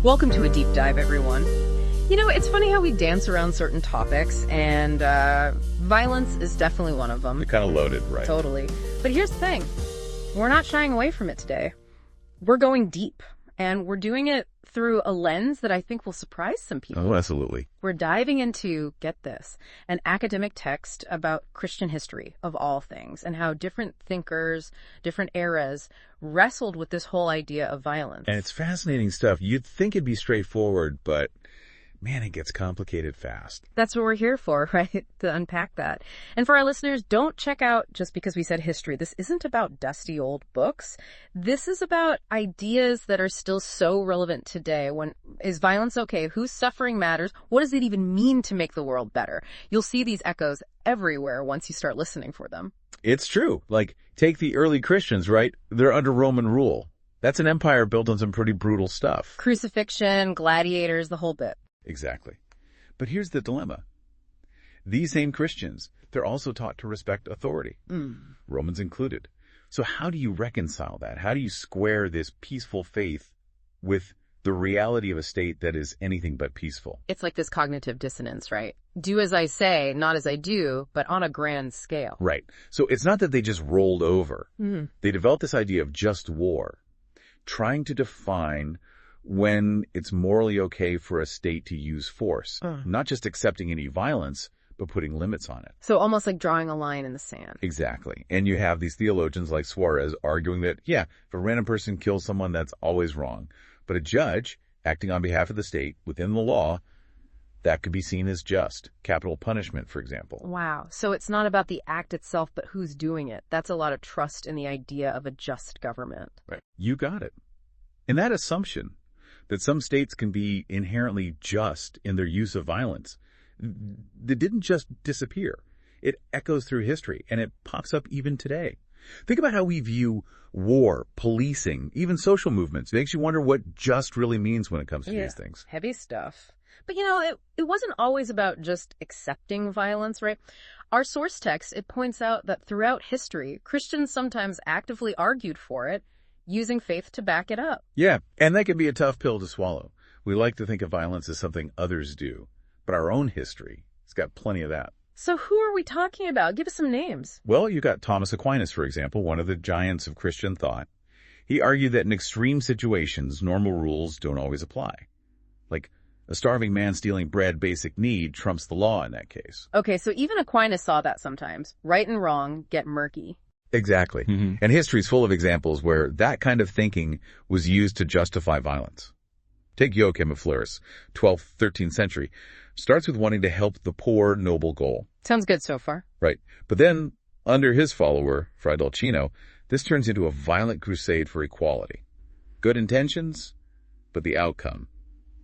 Welcome to a deep dive, everyone. You know, it's funny how we dance around certain topics, and violence is definitely one of them. They're kind of loaded, right? Totally. But here's the thing. We're not shying away from it today. We're going deep, and we're doing it through a lens that I think will surprise some people. Oh, absolutely. We're diving into, get this, an academic text about Christian history of all things and how different thinkers, different eras wrestled with this whole idea of violence. And it's fascinating stuff. You'd think it'd be straightforward, but man, it gets complicated fast. That's what we're here for, right? To unpack that. And for our listeners, don't check out just because we said history. This isn't about dusty old books. This is about ideas that are still so relevant today. Is violence okay? Whose suffering matters? What does it even mean to make the world better? You'll see these echoes everywhere once you start listening for them. It's true. Like, take the early Christians, right? They're under Roman rule. That's an empire built on some pretty brutal stuff. Crucifixion, gladiators, the whole bit. Exactly. But here's the dilemma. These same Christians, they're also taught to respect authority, Romans included. So how do you reconcile that? How do you square this peaceful faith with the reality of a state that is anything but peaceful? It's like this cognitive dissonance, right? Do as I say, not as I do, but on a grand scale. Right. So it's not that they just rolled over. They developed this idea of just war, trying to define when it's morally okay for a state to use force, not just accepting any violence, but putting limits on it. So almost like drawing a line in the sand. Exactly. And you have these theologians like Suarez arguing that, yeah, if a random person kills someone, that's always wrong. But a judge, acting on behalf of the state within the law, that could be seen as just. Capital punishment, for example. Wow. So it's not about the act itself, but who's doing it. That's a lot of trust in the idea of a just government. Right. You got it. And that assumption that some states can be inherently just in their use of violence, that didn't just disappear. It echoes through history, and it pops up even today. Think about how we view war, policing, even social movements. It makes you wonder what just really means when it comes to these things. Heavy stuff. But, you know, it wasn't always about just accepting violence, right? Our source text, it points out that throughout history, Christians sometimes actively argued for it, using faith to back it up. Yeah, and that can be a tough pill to swallow. We like to think of violence as something others do, but our own history has got plenty of that. So who are we talking about? Give us some names. Well, you got Thomas Aquinas, for example, one of the giants of Christian thought. He argued that in extreme situations, normal rules don't always apply. Like, a starving man stealing bread, basic need, trumps the law in that case. Okay, so even Aquinas saw that sometimes. Right and wrong get murky. Exactly. And history is full of examples where that kind of thinking was used to justify violence. Take Joachim of Fleurus, 12th, 13th century. Starts with wanting to help the poor, noble goal. Sounds good so far. Right. But then, under his follower, Fray Dolcino, this turns into a violent crusade for equality. Good intentions, but the outcome,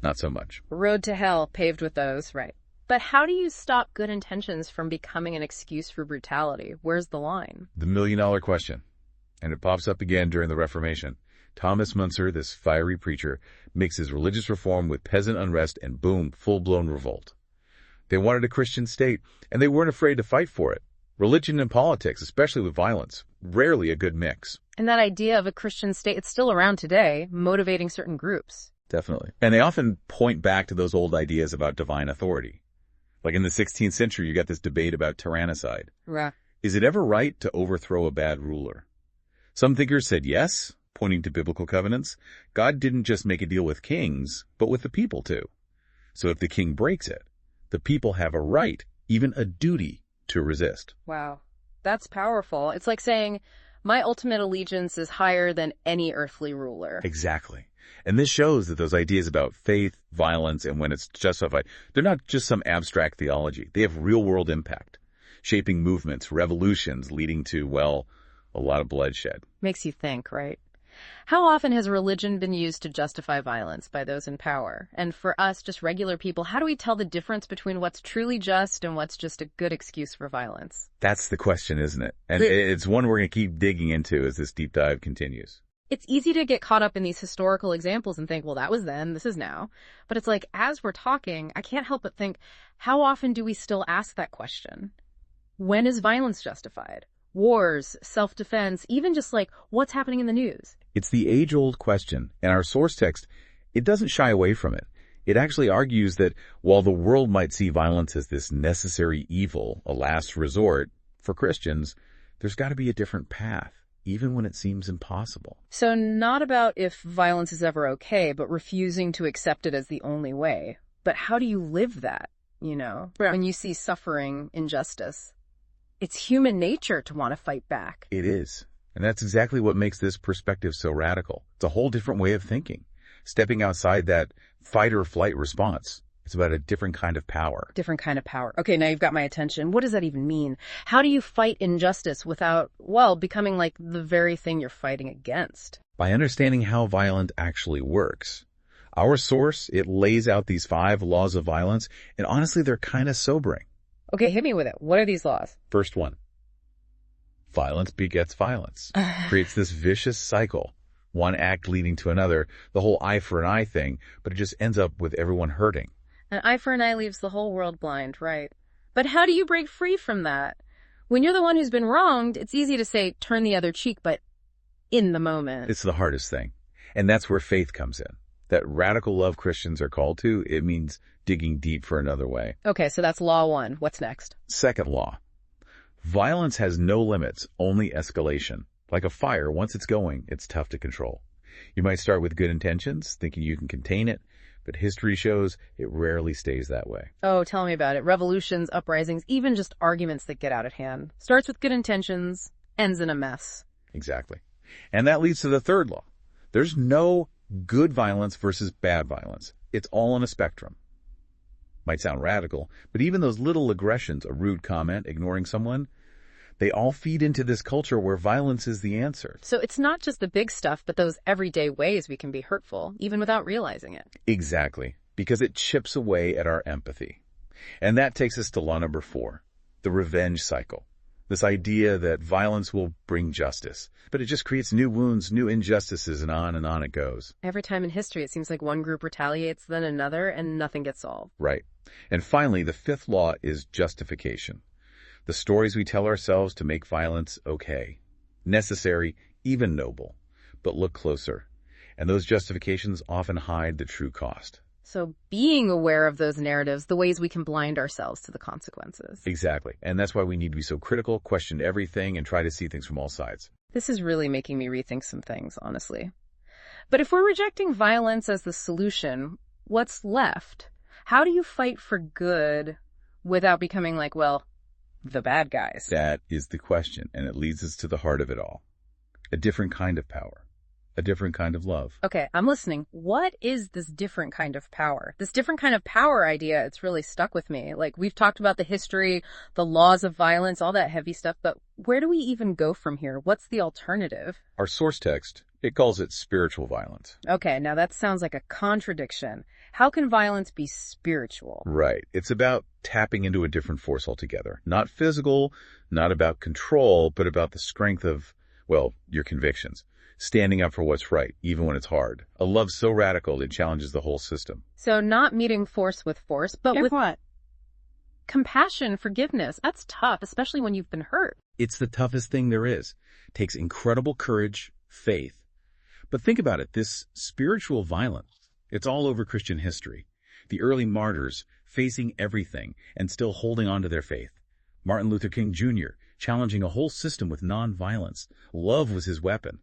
not so much. Road to hell paved with those, right. But how do you stop good intentions from becoming an excuse for brutality? Where's the line? The million-dollar question. And it pops up again during the Reformation. Thomas Müntzer, this fiery preacher, mixes religious reform with peasant unrest and boom, full-blown revolt. They wanted a Christian state, and they weren't afraid to fight for it. Religion and politics, especially with violence, rarely a good mix. And that idea of a Christian state, it's still around today, motivating certain groups. Definitely. And they often point back to those old ideas about divine authority. Like in the 16th century, you got this debate about tyrannicide. Right. Is it ever right to overthrow a bad ruler? Some thinkers said yes, pointing to biblical covenants. God didn't just make a deal with kings, but with the people too. So if the king breaks it, the people have a right, even a duty, to resist. Wow. That's powerful. It's like saying, my ultimate allegiance is higher than any earthly ruler. Exactly. And this shows that those ideas about faith, violence, and when it's justified, they're not just some abstract theology. They have real-world impact, shaping movements, revolutions, leading to, well, a lot of bloodshed. Makes you think, right? How often has religion been used to justify violence by those in power? And for us, just regular people, how do we tell the difference between what's truly just and what's just a good excuse for violence? That's the question, isn't it? And it's one we're going to keep digging into as this deep dive continues. It's easy to get caught up in these historical examples and think, well, that was then, this is now. But it's like, as we're talking, I can't help but think, how often do we still ask that question? When is violence justified? Wars, self-defense, even just like what's happening in the news? It's the age-old question, and our source text, It doesn't shy away from it. It actually argues that while the world might see violence as this necessary evil, a last resort, for Christians, there's got to be a different path, even when it seems impossible. So not about if violence is ever okay, but refusing to accept it as the only way. But how do you live that, when you see suffering, injustice? It's human nature to want to fight back. It is. And that's exactly what makes this perspective so radical. It's a whole different way of thinking. Stepping outside that fight or flight response. It's about a different kind of power. Different kind of power. Okay, now you've got my attention. What does that even mean? How do you fight injustice without, becoming like the very thing you're fighting against? By understanding how violence actually works. Our source, it lays out these 5 laws of violence, and honestly, they're kind of sobering. Okay, hit me with it. What are these laws? First one. Violence begets violence. Creates this vicious cycle. One act leading to another, the whole eye for an eye thing, but it just ends up with everyone hurting. An eye for an eye leaves the whole world blind, right? But how do you break free from that? When you're the one who's been wronged, it's easy to say, turn the other cheek, but in the moment. It's the hardest thing. And that's where faith comes in. That radical love Christians are called to, it means digging deep for another way. Okay, so that's law 1. What's next? Second law. Violence has no limits, only escalation. Like a fire, once it's going, it's tough to control. You might start with good intentions, thinking you can contain it, but history shows it rarely stays that way. Oh, tell me about it. Revolutions, uprisings, even just arguments that get out of hand. Starts with good intentions, ends in a mess. Exactly. And that leads to the third law. There's no good violence versus bad violence. It's all on a spectrum. Might sound radical, but even those little aggressions, a rude comment, ignoring someone, they all feed into this culture where violence is the answer. So it's not just the big stuff, but those everyday ways we can be hurtful, even without realizing it. Exactly, because it chips away at our empathy. And that takes us to law number 4, the revenge cycle. This idea that violence will bring justice, but it just creates new wounds, new injustices, and on it goes. Every time in history, it seems like one group retaliates, then another, and nothing gets solved. Right. And finally, the 5th law is justification. The stories we tell ourselves to make violence okay, necessary, even noble. But look closer. And those justifications often hide the true cost. So being aware of those narratives, the ways we can blind ourselves to the consequences. Exactly. And that's why we need to be so critical, question everything, and try to see things from all sides. This is really making me rethink some things, honestly. But if we're rejecting violence as the solution, what's left? How do you fight for good without becoming like, the bad guys? That is the question, and it leads us to the heart of it all. A different kind of power. A different kind of love. Okay, I'm listening. What is this different kind of power? This different kind of power idea, it's really stuck with me. Like, we've talked about the history, the laws of violence, all that heavy stuff, but where do we even go from here? What's the alternative? Our source text, it calls it spiritual violence. Okay, now that sounds like a contradiction. How can violence be spiritual? Right. It's about tapping into a different force altogether. Not physical, not about control, but about the strength of, your convictions. Standing up for what's right, even when it's hard. A love so radical it challenges the whole system. So not meeting force with force, but with what? Compassion, forgiveness. That's tough, especially when you've been hurt. It's the toughest thing there is. It takes incredible courage, faith. But think about it, this spiritual violence, it's all over Christian history. The early martyrs facing everything and still holding on to their faith. Martin Luther King Jr. challenging a whole system with nonviolence. Love was his weapon.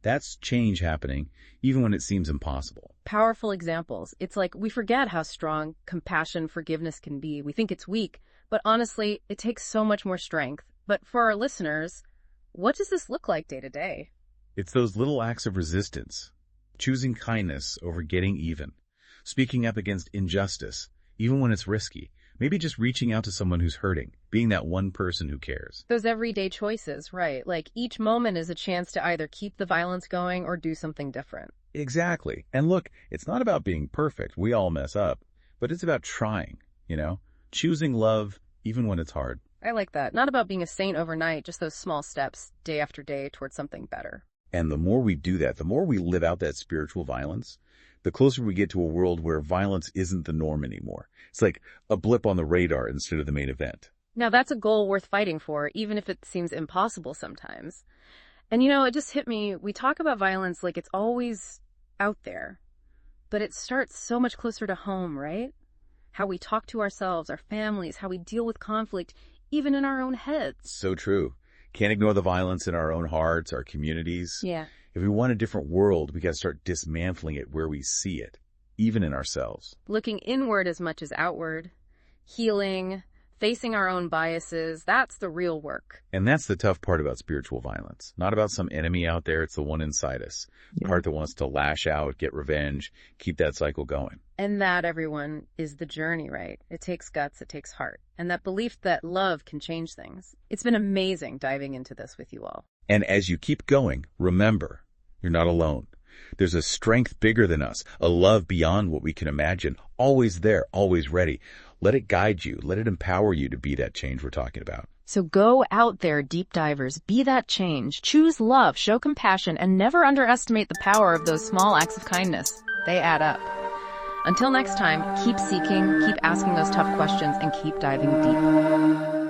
That's change happening, even when it seems impossible. Powerful examples. It's like we forget how strong compassion, forgiveness can be. We think it's weak, but honestly, it takes so much more strength. But for our listeners, what does this look like day to day? It's those little acts of resistance, choosing kindness over getting even, speaking up against injustice, even when it's risky, maybe just reaching out to someone who's hurting, being that one person who cares. Those everyday choices, right? Like each moment is a chance to either keep the violence going or do something different. Exactly. And look, it's not about being perfect. We all mess up. But it's about trying, choosing love even when it's hard. I like that. Not about being a saint overnight, just those small steps day after day towards something better. And the more we do that, the more we live out that spiritual violence, the closer we get to a world where violence isn't the norm anymore. It's like a blip on the radar instead of the main event. Now that's a goal worth fighting for, even if it seems impossible sometimes. And it just hit me, we talk about violence like it's always out there. But it starts so much closer to home, right? How we talk to ourselves, our families, how we deal with conflict, even in our own heads. So true. Can't ignore the violence in our own hearts, our communities. Yeah. If we want a different world, we got to start dismantling it where we see it, even in ourselves. Looking inward as much as outward, healing, facing our own biases, that's the real work. And that's the tough part about spiritual violence. Not about some enemy out there, it's the one inside us. The part that wants to lash out, get revenge, keep that cycle going. And that, everyone, is the journey, right? It takes guts, it takes heart. And that belief that love can change things. It's been amazing diving into this with you all. And as you keep going, remember, you're not alone. There's a strength bigger than us, a love beyond what we can imagine, always there, always ready. Let it guide you. Let it empower you to be that change we're talking about. So go out there, deep divers. Be that change. Choose love, show compassion, and never underestimate the power of those small acts of kindness. They add up. Until next time, keep seeking, keep asking those tough questions, and keep diving deep.